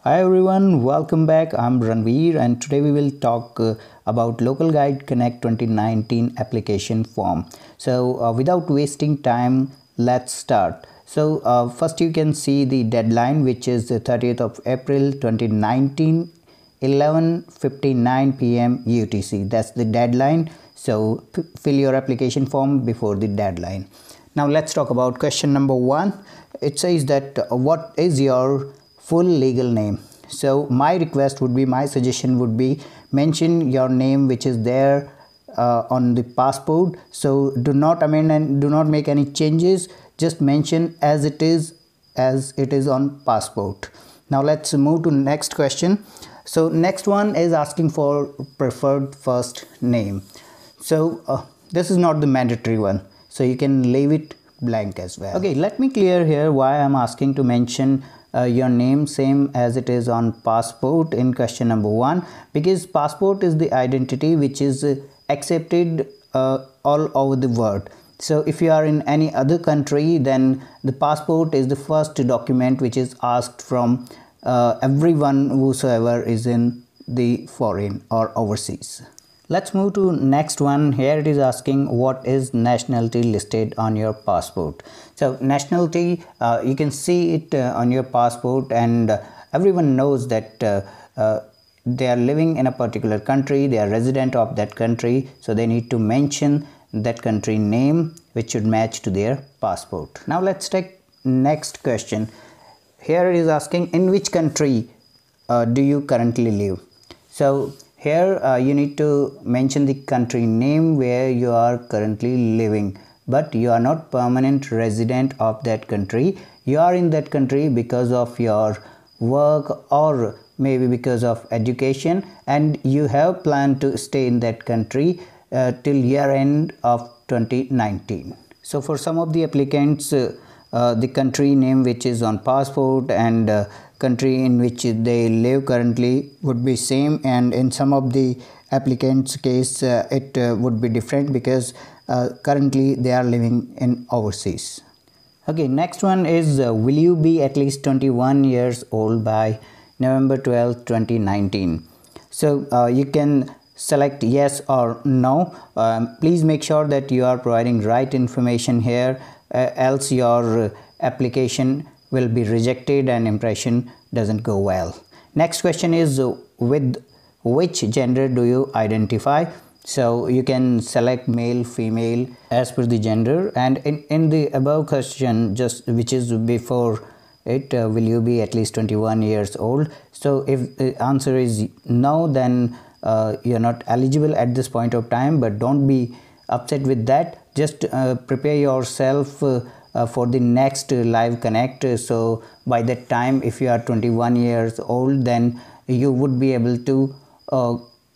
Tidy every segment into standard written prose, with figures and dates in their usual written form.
Hi everyone, welcome back. I'm Ranveer and today we will talk about Local Guide Connect 2019 application form. So without wasting time, let's start. So first you can see the deadline, which is the 30th of April 2019, 11:59 p.m. UTC. That's the deadline. So fill your application form before the deadline. Now let's talk about question number 1. It says that what is your full legal name? So my suggestion would be mention your name which is there on the passport. So do not amend and do not make any changes, just mention as it is on passport. Now let's move to next question. So next one is asking for preferred first name. So this is not the mandatory one, so you can leave it blank as well. Okay, let me clear here why I'm asking to mention your name same as it is on passport in question number 1, because passport is the identity which is accepted all over the world. So if you are in any other country, then the passport is the first document which is asked from everyone whosoever is in the foreign or overseas. Let's move to next one. Here it is asking what is nationality listed on your passport. So nationality, you can see it on your passport, and everyone knows that they are living in a particular country, they are resident of that country, so they need to mention that country name which should match to their passport. Now let's take next question. Here it is asking in which country do you currently live. So here you need to mention the country name where you are currently living, but you are not permanent resident of that country. You are in that country because of your work or maybe because of education, and you have planned to stay in that country till year end of 2019. So for some of the applicants, the country name which is on passport and country in which they live currently would be same, and in some of the applicants case it would be different because currently they are living in overseas. Okay, next one is will you be at least 21 years old by November 12, 2019? So you can select yes or no. Please make sure that you are providing right information here, else your application will be rejected and impression doesn't go well. Next question is with which gender do you identify? So you can select male, female as per the gender, and in the above question, just which is before it, will you be at least 21 years old? So if the answer is no, then you're not eligible at this point of time, but don't be upset with that. Just prepare yourself for the next live connect. So by that time, if you are 21 years old, then you would be able to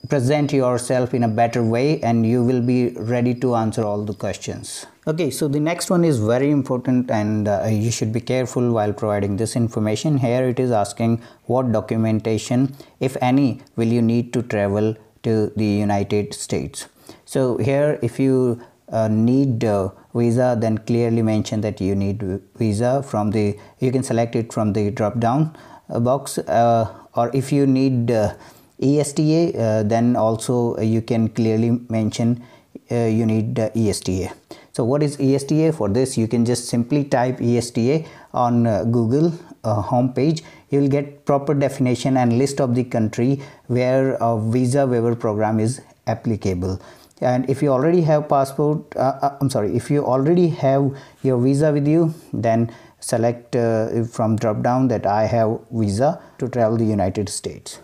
present yourself in a better way and you will be ready to answer all the questions. Okay, so the next one is very important, and you should be careful while providing this information. Here it is asking what documentation, if any, will you need to travel to the United States. So here if you need visa, then clearly mention that you need visa from the, you can select it from the drop down box, or if you need ESTA, then also you can clearly mention you need ESTA. So what is ESTA? For this you can just simply type ESTA on Google homepage. You will get proper definition and list of the country where a visa waiver program is applicable. And if you already have passport, if you already have your visa with you, then select from drop down that I have visa to travel the United States.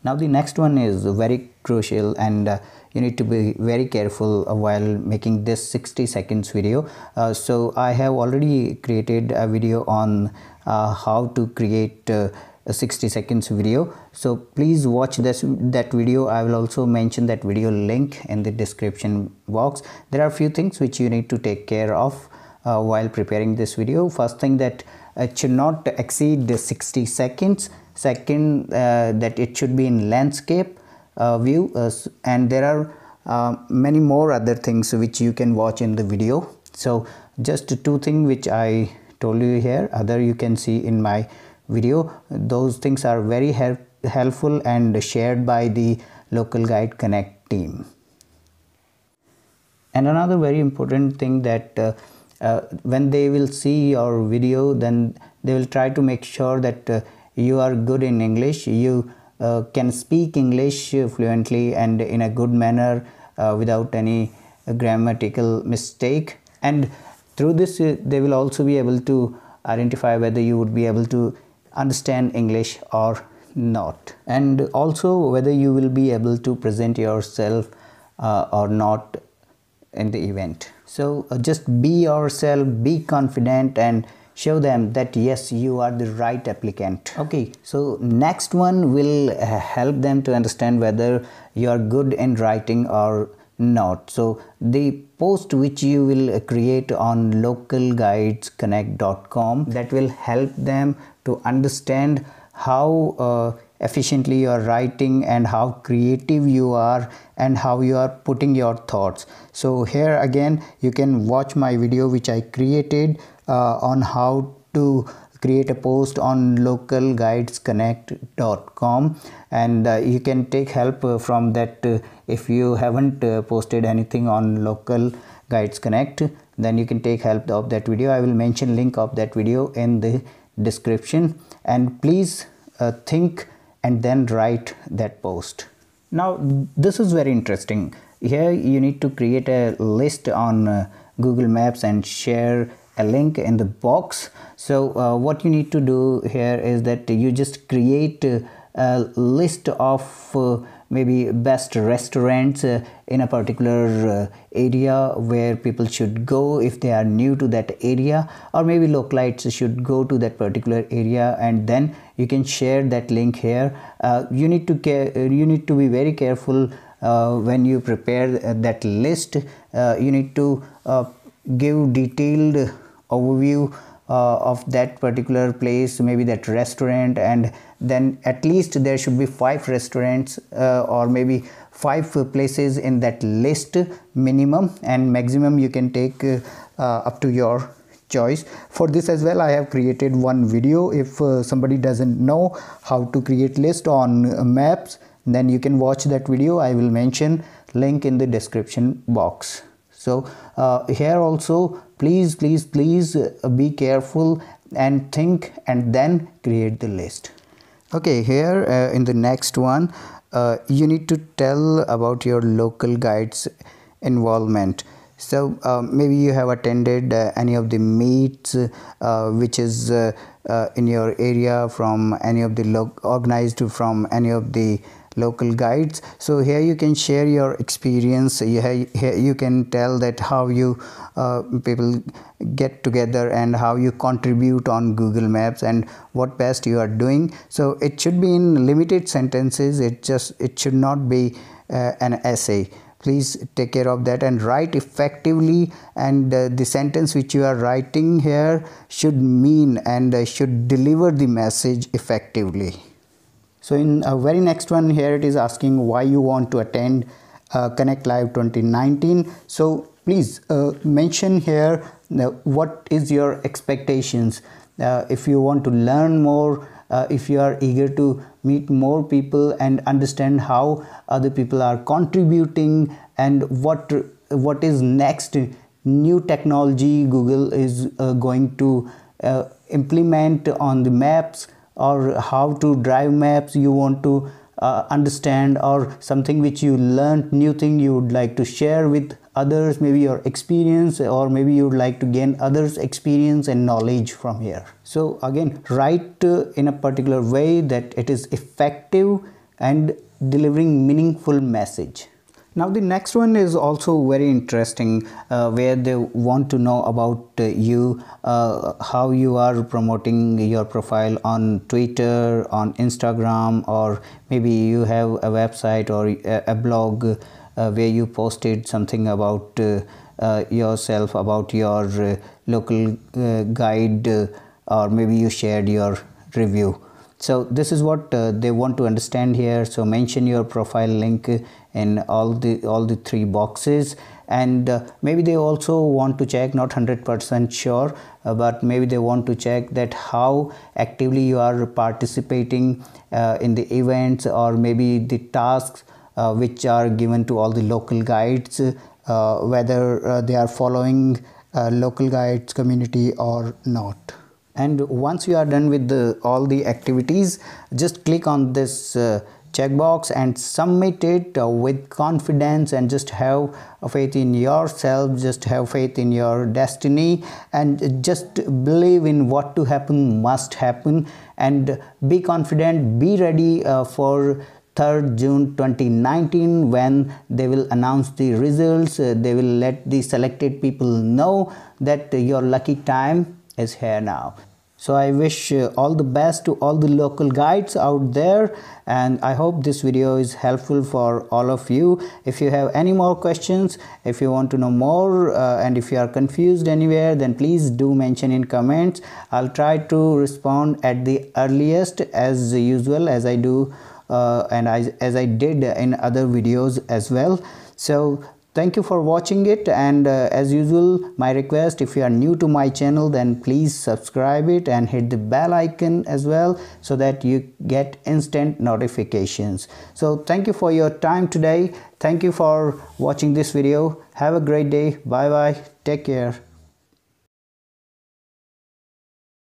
Now the next one is very crucial, and you need to be very careful while making this 60 seconds video. So I have already created a video on how to create a 60 seconds video, so please watch that video. I will also mention that video link in the description box. There are a few things which you need to take care of while preparing this video. First thing, that it should not exceed the 60 seconds. Second, that it should be in landscape view, and there are many more other things which you can watch in the video. So just two things which I told you here, other you can see in my video. Those things are very helpful and shared by the Local Guide Connect team. And another very important thing that when they will see your video, then they will try to make sure that you are good in English, you can speak English fluently and in a good manner without any grammatical mistake, and through this they will also be able to identify whether you would be able to understand English or not, and also whether you will be able to present yourself or not in the event. So just be yourself, be confident, and show them that yes, you are the right applicant. Okay, so next one will help them to understand whether you are good in writing or not. So the post which you will create on localguidesconnect.com, that will help them to understand how efficiently you are writing and how creative you are and how you are putting your thoughts. So here again you can watch my video which I created on how to create a post on localguidesconnect.com, and you can take help from that. If you haven't posted anything on Local Guides Connect, then you can take help of that video. I will mention link of that video in the description, and please think and then write that post. Now this is very interesting. Here you need to create a list on Google Maps and share a link in the box. So what you need to do here is that you just create a list of maybe best restaurants in a particular area where people should go if they are new to that area, or maybe localites should go to that particular area, and then you can share that link here. You need to be very careful when you prepare that list. You need to give detailed overview of that particular place, maybe that restaurant, and then at least there should be 5 restaurants or maybe 5 places in that list minimum, and maximum you can take up to your choice. For this as well I have created one video. If somebody doesn't know how to create list on maps, then you can watch that video. I will mention link in the description box. So here also please be careful and think and then create the list. Okay, here in the next one you need to tell about your local guides involvement. So maybe you have attended any of the meets which is in your area from any of the organized from any of the local guides. So here you can share your experience. Here you can tell that how you people get together and how you contribute on Google Maps and what best you are doing. So it should be in limited sentences. It should not be an essay. Please take care of that and write effectively, and the sentence which you are writing here should mean and should deliver the message effectively. So in a very next one, here it is asking why you want to attend Connect Live 2019. So please mention here what is your expectations. If you want to learn more, if you are eager to meet more people and understand how other people are contributing and what is next new technology Google is going to implement on the maps, or how to drive maps you want to understand, or something which you learned, new thing you would like to share with others, maybe your experience, or maybe you would like to gain others experience and knowledge from here. So again, write in a particular way that it is effective and delivering meaningful message. Now the next one is also very interesting, where they want to know about you, how you are promoting your profile on Twitter, on Instagram, or maybe you have a website or a blog where you posted something about yourself, about your local guide, or maybe you shared your review. So this is what they want to understand here. So mention your profile link in all the three boxes. And maybe they also want to check, not 100% sure, but maybe they want to check that how actively you are participating in the events, or maybe the tasks which are given to all the local guides, whether they are following local guides community or not. And once you are done with all the activities, just click on this checkbox and submit it with confidence, and just have faith in yourself, just have faith in your destiny, and just believe in what to happen must happen, and be confident, be ready for 3rd June 2019, when they will announce the results. They will let the selected people know that your lucky time is here now. So I wish all the best to all the local guides out there, and I hope this video is helpful for all of you. If you have any more questions, if you want to know more, and if you are confused anywhere, then please do mention in comments. I'll try to respond at the earliest, as usual, as I do and as I did in other videos as well. So thank you for watching it, and as usual, my request, if you are new to my channel, then please subscribe it and hit the bell icon as well, so that you get instant notifications. So thank you for your time today. Thank you for watching this video. Have a great day. Bye bye. Take care.